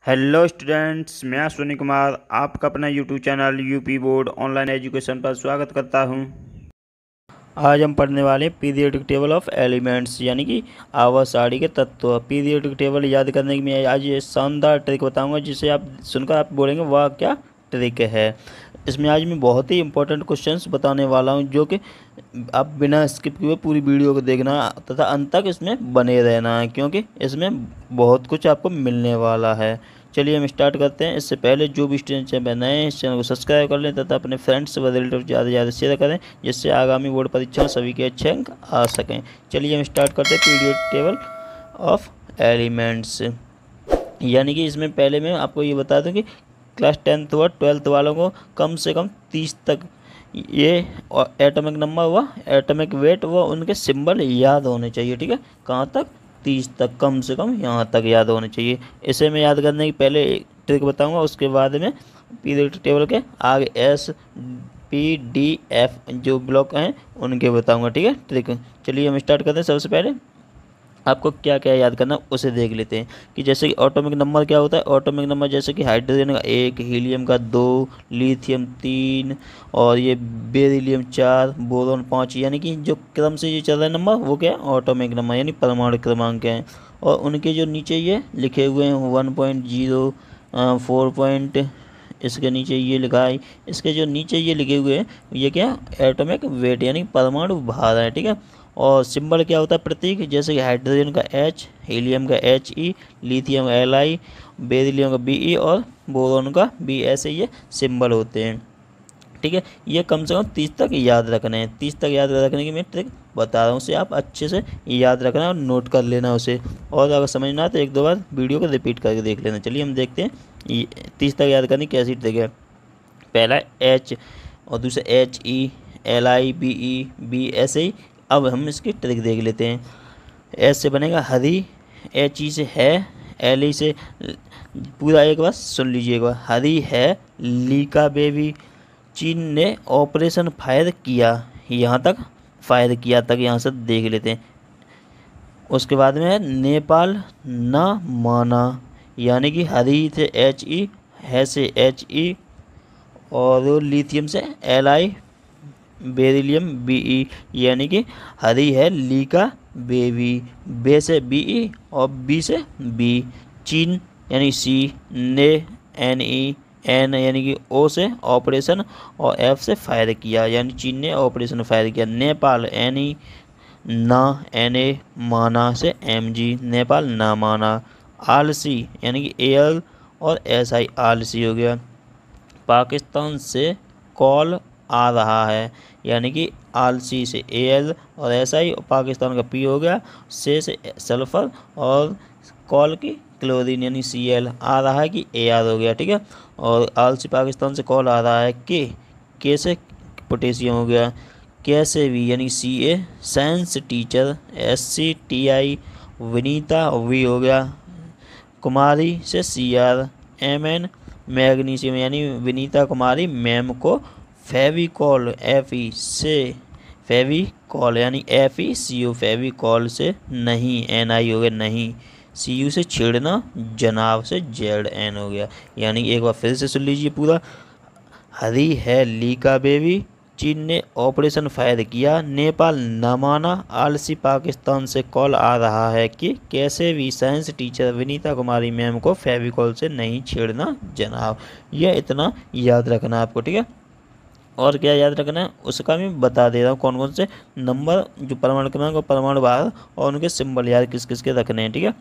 Hello students, मैं अश्विनी कुमार आपका अपना YouTube channel UP board online education पर स्वागत करता हूं। आज हम पढ़ने वाले पीरियोडिक टेबल ऑफ एलिमेंट्स यानी कि आवर्त सारणी के तत्व। पीरियोडिक टेबल याद करने की मैं आज ये शानदार ट्रिक बताऊंगा जिसे आप सुनकर आप बोलेंगे वाह क्या ट्रिक है। इसमें आज मैं बहुत ही इंपॉर्टेंट क्वेश्चंस बताने वाला हूं जो कि आप बिना स्किप किए पूरी वीडियो को देखना तथा अंत तक इसमें बने रहना है, क्योंकि इसमें बहुत कुछ आपको मिलने वाला है। चलिए हम स्टार्ट करते हैं। इससे पहले जो भी स्टूडेंट चैनल नए हैं इस चैनल को सब्सक्राइब कर लें तथा अपने फ्रेंड्स व रिलेटिव ज़्यादा से ज़्यादा शेयर करें, जिससे आगामी बोर्ड परीक्षाओं सभी के अच्छे अंक आ सकें। चलिए हम स्टार्ट करते हैं पीरियड टेबल ऑफ एलिमेंट्स। यानी कि इसमें पहले मैं आपको ये बता दूं कि क्लास 10th व 12th वालों को कम से कम 30 तक ये एटॉमिक नंबर व एटॉमिक वेट व उनके सिंबल याद होने चाहिए। ठीक है, कहाँ तक? 30 तक, कम से कम यहाँ तक याद होने चाहिए। इसे मैं याद करने की पहले एक ट्रिक बताऊंगा, उसके बाद में पीरियड टेबल के आगे एस पी डी एफ जो ब्लॉक हैं उनके बताऊंगा। ठीक है, ट्रिक। चलिए हम स्टार्ट करते हैं। सबसे पहले आपको क्या क्या याद करना उसे देख लेते हैं कि जैसे कि ऑटोमिक नंबर क्या होता है। ऑटोमिक नंबर जैसे कि हाइड्रोजन का 1, हीलियम का 2, लिथियम 3 और ये बेरिलियम 4, बोरॉन 5, यानी कि जो क्रम से ये चल रहा है नंबर वो क्या है? ऑटोमिक नंबर यानी परमाणु क्रमांक हैं। और उनके जो नीचे ये लिखे हुए हैं 1.0 4 पॉइंट, इसके नीचे ये लिखा है, इसके जो नीचे ये लिखे हुए हैं ये क्या? एटॉमिक वेट यानी परमाणु भार है। ठीक है, और सिंबल क्या होता है? प्रतीक, जैसे कि हाइड्रोजन का H, हीलियम का He, लिथियम Li, बेरिलियम का Be और बोरॉन का B, ऐसे ये सिंबल होते हैं। ठीक है, ये कम से कम 30 तक याद रखने हैं। 30 तक याद रखने की मैं ट्रिक बता रहा हूँ, उसे आप अच्छे से याद रखना और नोट कर लेना उसे। और अगर समझना तो एक दो बार वीडियो को रिपीट करके देख लेना। चलिए हम देखते हैं 30 तक याद करने की कैसी ट्रिक है। पहला H और दूसरा He, Li, Be, ऐसे ही। अब हम इसकी ट्रिक देख लेते हैं। एस से बनेगा हरी, He से है, Li से पूरा एक बार सुन लीजिए एक बार। हरी है, लीका बेबी, चीन ने ऑपरेशन फायर किया, यहाँ तक फायर किया तक यहाँ से देख लेते हैं। उसके बाद में है नेपाल ना माना, यानी कि हरी से He, है से He और लिथियम से Li, बेरिलियम Be, यानी कि हरी है ली का बेबी, बे से Be और बी से बी। चीन यानी सी, ने N यानी कि ओ से ऑपरेशन और एफ से फायर किया, यानी चीन ने ऑपरेशन फायर किया। नेपाल NE, ना NA, माना से MG, नेपाल ना माना। आलसी यानी कि AL और SI, आलसी हो गया। पाकिस्तान से कॉल आ रहा है, यानी कि आलसी से AL और SI और पाकिस्तान का P हो गया, से सल्फर और कॉल की क्लोरीन यानी Cl, आ रहा है कि AR हो गया। ठीक है, और आलसी पाकिस्तान से कॉल आ रहा है के से पोटेशियम हो गया। कैसे भी यानी Ca, science teacher SCTI, Vinita वी हो गया। कुमारी से Cr, Mn मैग्नीशियम यानी विनीता कुमारी मैम को फेविकॉल Fe से फेविकॉल यानी FeCO, फेविकॉल से नहीं, Ni हो गया नहीं। Cu से छेड़ना, जनाब से Zn हो गया। यानी एक बार फिर से सुन लीजिए पूरा। हरी है लीका बेबी, चीन ने ऑपरेशन फायर किया, नेपाल न माना, आलसी पाकिस्तान से कॉल आ रहा है कि कैसे भी साइंस टीचर विनीता कुमारी मैम को फेविकॉल से नहीं छेड़ना जनाब। यह इतना याद रखना आपको। ठीक है, और क्या याद रखना है उसका मैं बता दे रहा हूँ, कौन कौन से नंबर जो परमाणु क्रमांक और परमाणु भार और उनके सिंबल याद किस किस के रखने हैं। ठीक है,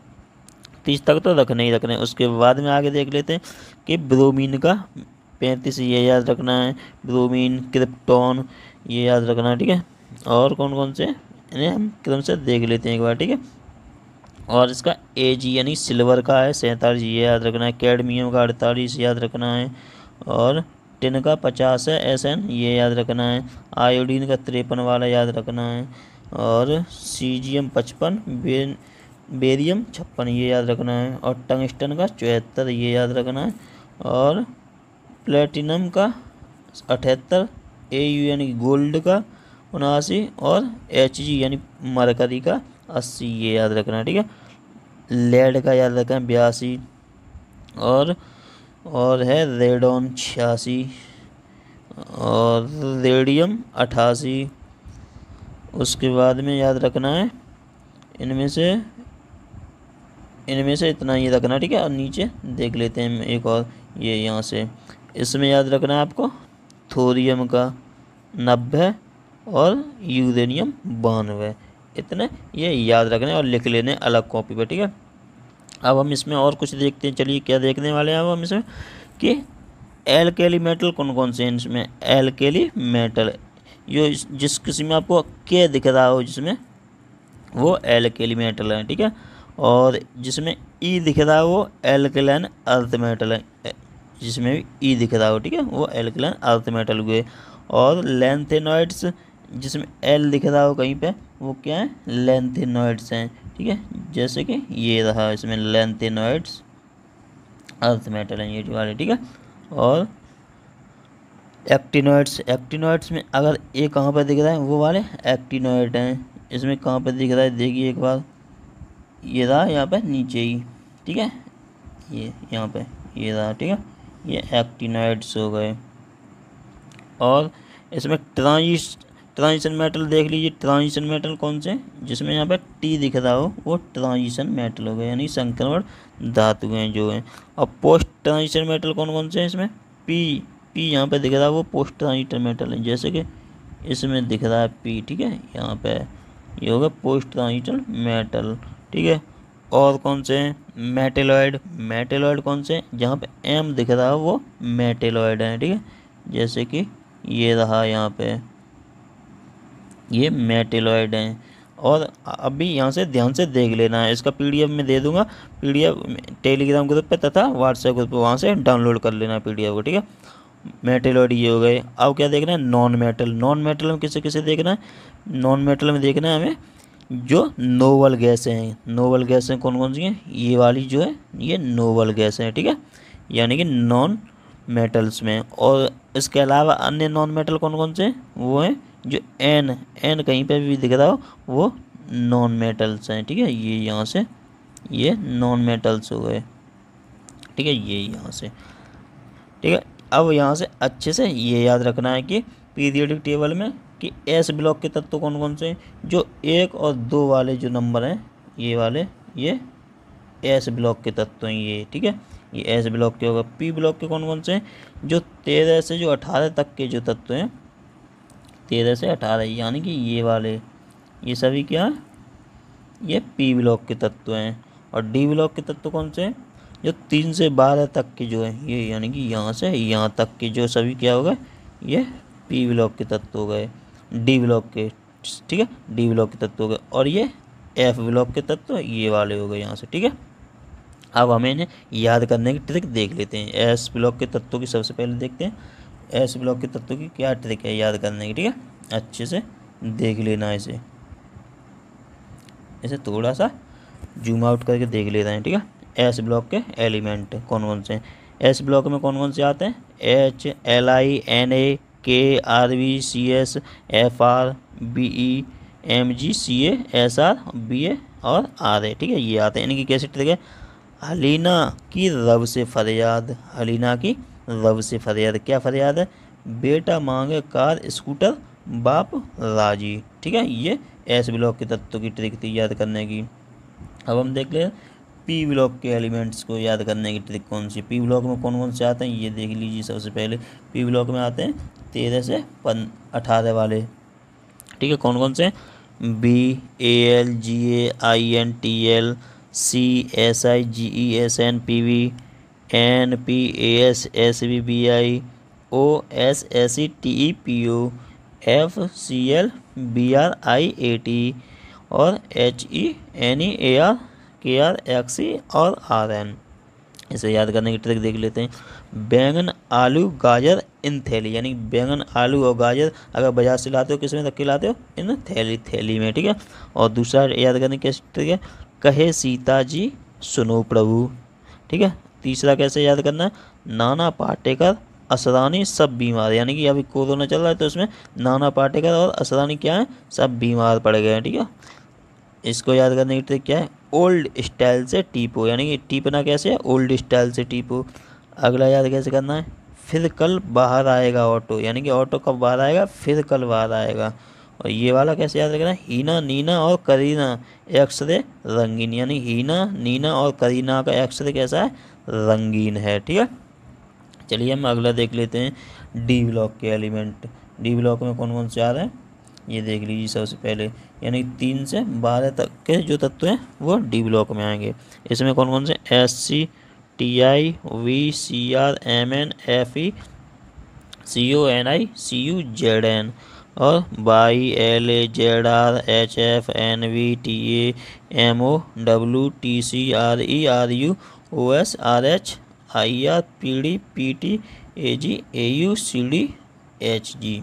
30 तक तो रखने ही रखने हैं। उसके बाद में आगे देख लेते हैं कि ब्रोमीन का 35 ये याद रखना है। ब्रोमीन, क्रिप्टॉन ये याद रखना है। ठीक है, और कौन कौन से इन्हें हम क्रम से देख लेते हैं एक बार। ठीक है, और इसका Ag यानी सिल्वर का है 47 ये याद रखना है। कैडमियम का 48 याद रखना है। और टिन का 50 है Sn ये याद रखना है। आयोडीन का 53 वाला याद रखना है। और सीजियम 55, बेरियम 56 ये याद रखना है। और टंगस्टन का 74 ये याद रखना है। और प्लेटिनम का 78, Au यानी गोल्ड का 79 और Hg यानी मरकरी का 80 ये याद रखना है। ठीक है, लेड का याद रखना है 82, और है रेडॉन 86 और रेडियम 88। उसके बाद में याद रखना है इनमें से इतना ही रखना, ठीक है। और नीचे देख लेते हैं एक और, ये यहाँ से इसमें याद रखना है आपको थोरियम का 90 और यूरेनियम 92, इतने ये याद रखने और लिख लेने अलग कॉपी पर, ठीक है। अब हम इसमें और कुछ देखते हैं, चलिए क्या देखने वाले हैं अब हम इसमें कि एल्केली मेटल कौन कौन से हैं इसमें। एल्केली मेटल जो जिस किसी में आपको के दिख रहा हो जिसमें वो एल्केली मेटल है, ठीक है। और जिसमें ई दिख रहा है वो एल्कलाइन अर्थ मेटल है, जिसमें भी ई दिख रहा हो, ठीक है, वो एल्कलाइन अर्थ मेटल हुए। और लैंथेनॉइड्स जिसमें एल दिख रहा हो कहीं पे वो क्या है, लैंथेनॉइड्स हैं, ठीक है। जैसे कि ये रहा इसमें लैंथेनॉइड्स अर्थ मेटल हैं ये वाले, ठीक है। और एक्टिनॉइड्स में अगर ये कहाँ पर दिख रहा है वो वाले एक्टिनॉइड हैं। इसमें कहाँ पर दिख रहा है देखिए एक बार, ये रहा यहाँ पे नीचे ही, ठीक है, ये यहाँ पे ये रहा, ठीक है, ये एक्टिनॉइड्स हो गए। और इसमें ट्रांजिशन मेटल देख लीजिए, ट्रांजिशन मेटल कौन से, जिसमें यहाँ पे टी दिख रहा हो वो ट्रांजिशन मेटल हो गए, यानी संक्रमण धातु हैं जो हैं। और पोस्ट ट्रांजिशन मेटल कौन कौन से हैं इसमें, पी यहाँ पे दिख रहा है वो पोस्ट ट्रांजिशन मेटल है, जैसे कि इसमें दिख रहा है पी, ठीक है, यहाँ पे ये होगा पोस्ट ट्रांजिशन मेटल, ठीक है। और कौन से हैं, मेटेलॉइड कौन से, जहाँ पे एम दिख रहा है वो मेटेलॉइड है, ठीक है, जैसे कि ये रहा यहाँ पे ये मेटेलॉइड हैं। और अभी यहाँ से ध्यान से देख लेना है, इसका पीडीएफ में दे दूंगा, पीडीएफ टेलीग्राम ग्रुप पे तथा व्हाट्सएप ग्रुप पे, वहाँ से डाउनलोड कर लेना पीडीएफ को, ठीक है। मेटेलॉइड ये हो गए। अब क्या देखना है, नॉन मेटल में किसे किसे देखना है, नॉन मेटल में देखना है हमें जो नोबल गैसें हैं। नोबल गैसें कौन कौन सी हैं, ये वाली जो है ये नोबल गैसें हैं, ठीक है, यानी कि नॉन मेटल्स में। और इसके अलावा अन्य नॉन मेटल कौन कौन से हैं, वो हैं जो एन कहीं पे भी दिख रहा हो वो नॉन मेटल्स हैं, ठीक है। ये यहाँ से ये नॉन मेटल्स हो गए, ठीक है, ये यहाँ से, ठीक है। अब यहाँ से अच्छे से ये याद रखना है कि पीरियोडिक टेबल में कि एस ब्लॉक के तत्व कौन कौन से हैं, जो 1 और 2 वाले जो नंबर हैं ये वाले ये एस ब्लॉक के तत्व हैं ये, ठीक है, ये एस ब्लॉक के होगा। पी ब्लॉक के कौन कौन से हैं, जो 13 से जो 18 तक के जो तत्व हैं, 13 से 18 यानी कि ये वाले ये सभी क्या है, ये पी ब्लॉक के तत्व हैं। और डी ब्लॉक के तत्व कौन से हैं, जो 3 से 12 तक के जो है ये, यानी कि यहाँ से यहाँ तक के जो सभी क्या हो गए, ये पी ब्लॉक के तत्व हो गए। डी ब्लॉक के, ठीक है, डी ब्लॉक के तत्व हो गए। और ये एफ ब्लॉक के तत्व ये वाले हो गए यहाँ से, ठीक है। अब हमें इन्हें याद करने की ट्रिक देख लेते हैं। एस ब्लॉक के तत्वों की सबसे पहले देखते हैं, एस ब्लॉक के तत्वों की क्या ट्रिक है याद करने की, ठीक है, अच्छे से देख लेना इसे थोड़ा सा जूम आउट करके देख लेते हैं, ठीक है। एस ब्लॉक के एलिमेंट कौन कौन से हैं, एस ब्लॉक में कौन कौन से आते हैं, एच, एल, आई, Na, के, RB, CS, FR, BE, MG, CA, SR, BA और RA, ठीक है, ये आते हैं। इनकी कैसी ट्रिक है, हलीना की रब से फरियाद, हलीना की रब से फरियाद, क्या फरियाद है, बेटा मांगे कार स्कूटर बाप राजी, ठीक है। ये एस ब्लॉक के तत्वों की ट्रिक थी याद करने की। अब हम देख लें पी ब्लॉक के एलिमेंट्स को याद करने की ट्रिक कौन सी, पी ब्लॉक में कौन कौन से आते हैं ये देख लीजिए। सबसे पहले पी ब्लॉक में आते हैं 13 से 18 वाले, ठीक है, कौन कौन से, BAl, GA, IN, TL, C, SI, GE, SN, PV, NP, AS, SB, BI, OS, SE, TE, PO, FCl, BR, IAT और HE, NE, AR, KR, XE और RN। इसे याद करने की ट्रिक देख लेते हैं। बैंगन, आलू, गाजर इन थैली, यानी बैंगन, आलू और गाजर अगर बाजार से लाते हो किस में रख के लाते हो, इन थैली में, ठीक है। और दूसरा याद करने की ट्रिक है, कहे सीता जी सुनो प्रभु, ठीक है। तीसरा कैसे याद करना है, नाना पाटेकर, असरानी सब बीमार, यानी कि अभी कोरोना चल रहा है तो इसमें नाना पाटेकर और असरानी क्या है, सब बीमार पड़ गए हैं, ठीक है। इसको याद करने की ट्रिक क्या है, ओल्ड स्टाइल से टीपो, यानी कि टीपना कैसे है, ओल्ड स्टाइल से टीपो। अगला याद कैसे करना है, फिर कल बाहर आएगा ऑटो, यानी कि ऑटो कब बाहर आएगा, फिर कल बाहर आएगा। और ये वाला कैसे याद रखना है, हीना नीना और करीना एक्सरे रंगीन, यानी हीना नीना और करीना का एक्सरे कैसा है, रंगीन है। ठीक है, चलिए हम अगला देख लेते हैं डी ब्लॉक के एलिमेंट। डी ब्लॉक में कौन कौन से आ रहे हैं ये देख लीजिए सबसे पहले, यानी 3 से 12 तक के जो तत्व हैं वो डी ब्लॉक में आएंगे। इसमें कौन कौन से, SC TI VCR MN FE CONI CUZN और YLA ZR HF NV TA MO W TCRE RU OS RH IR PD PT AG AU CD HG।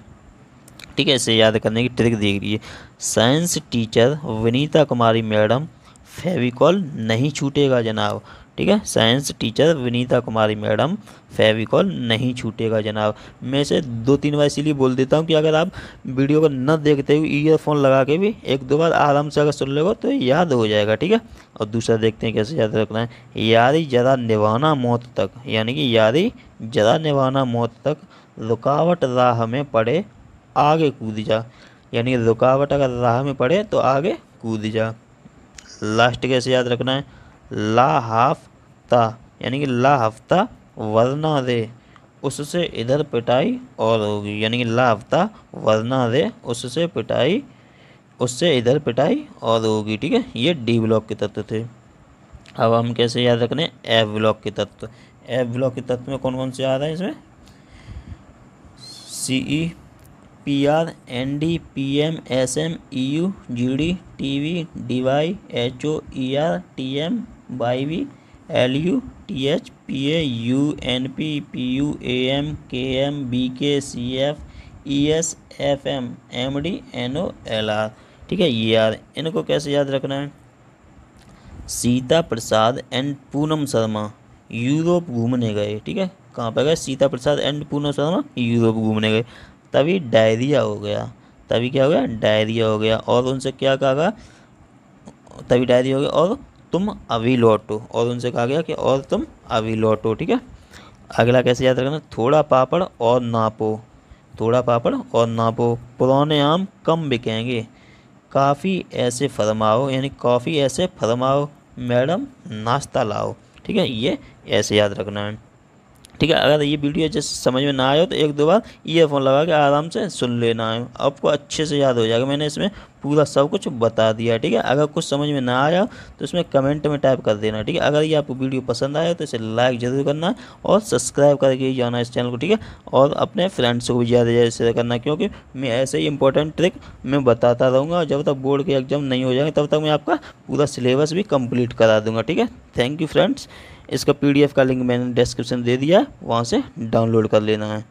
ठीक है, इसे याद करने की ट्रिक देख लीजिए। साइंस टीचर विनीता कुमारी मैडम, फेविकॉल नहीं छूटेगा जनाब। ठीक है, साइंस टीचर विनीता कुमारी मैडम, फेविकॉल नहीं छूटेगा जनाब। मैं इसे 2-3 बार इसीलिए बोल देता हूँ कि अगर आप वीडियो को न देखते हुए ईयरफोन लगा के भी 1-2 बार आराम से अगर सुन लोगे तो याद हो जाएगा। ठीक है, और दूसरा देखते हैं कैसे याद रखना है, यारी जरा निभाना मौत तक, यानी कि यारी जरा निभाना मौत तक, रुकावट राह में पड़े आगे कूद जा, यानी रुकावट अगर राह में पड़े तो आगे कूद जा। लास्ट कैसे याद रखना है, ला हाफ्ता, यानी कि ला हफ्ता वरना रे उससे इधर पिटाई और होगी, यानी कि ला हफ्ता वरना रे उससे पिटाई, उससे इधर पिटाई और होगी। ठीक है, ये डी ब्लॉक के तत्व थे। अब हम कैसे याद रखने, एफ ब्लॉक के तत्व। एफ ब्लॉक के तत्व में कौन कौन से आ रहे हैं, इसमें CE PR ND PM SM EU GD TV DY HO ER TM YV LU TH PA UNP PU AM KM BK CF ES FM MD NO LR। ठीक है, ये यार इनको कैसे याद रखना है, सीता प्रसाद एंड पूनम शर्मा यूरोप घूमने गए। ठीक है, कहाँ पर गए, सीता प्रसाद एंड पूनम शर्मा यूरोप घूमने गए, तभी डायरिया हो गया, तभी क्या हो गया, डायरिया हो गया। और उनसे क्या कहा, तभी डायरिया हो गया और तुम अभी लौटो, और उनसे कहा गया कि और तुम अभी लौटो। ठीक है, अगला कैसे याद रखना, थोड़ा पापड़ और नापो, थोड़ा पापड़ और नापो, पुराने आम कम बिकेंगे, काफ़ी ऐसे फरमाओ, यानी कॉफ़ी ऐसे फरमाओ, मैडम नाश्ता लाओ। ठीक है, ये ऐसे याद रखना है। ठीक है, अगर ये वीडियो जैसे समझ में ना आए हो तो 1-2 बार ईयरफोन लगा के आराम से सुन लेना है, आपको अच्छे से याद हो जाएगा। मैंने इसमें पूरा सब कुछ बता दिया। ठीक है, अगर कुछ समझ में ना आया तो इसमें कमेंट में टाइप कर देना। ठीक है, अगर ये आपको वीडियो पसंद आया तो इसे लाइक ज़रूर करना है और सब्सक्राइब करके जाना इस चैनल को। ठीक है, और अपने फ्रेंड्स को भी ज़्यादा से ज़्यादा करना, क्योंकि मैं ऐसे ही इंपॉर्टेंट ट्रिक मैं बताता रहूँगा। जब तक बोर्ड के एग्जाम नहीं हो जाएंगे तब तक मैं आपका पूरा सिलेबस भी कंप्लीट करा दूँगा। ठीक है, थैंक यू फ्रेंड्स। इसका PDF का लिंक मैंने डिस्क्रिप्शन दे दिया है, वहाँ से डाउनलोड कर लेना है।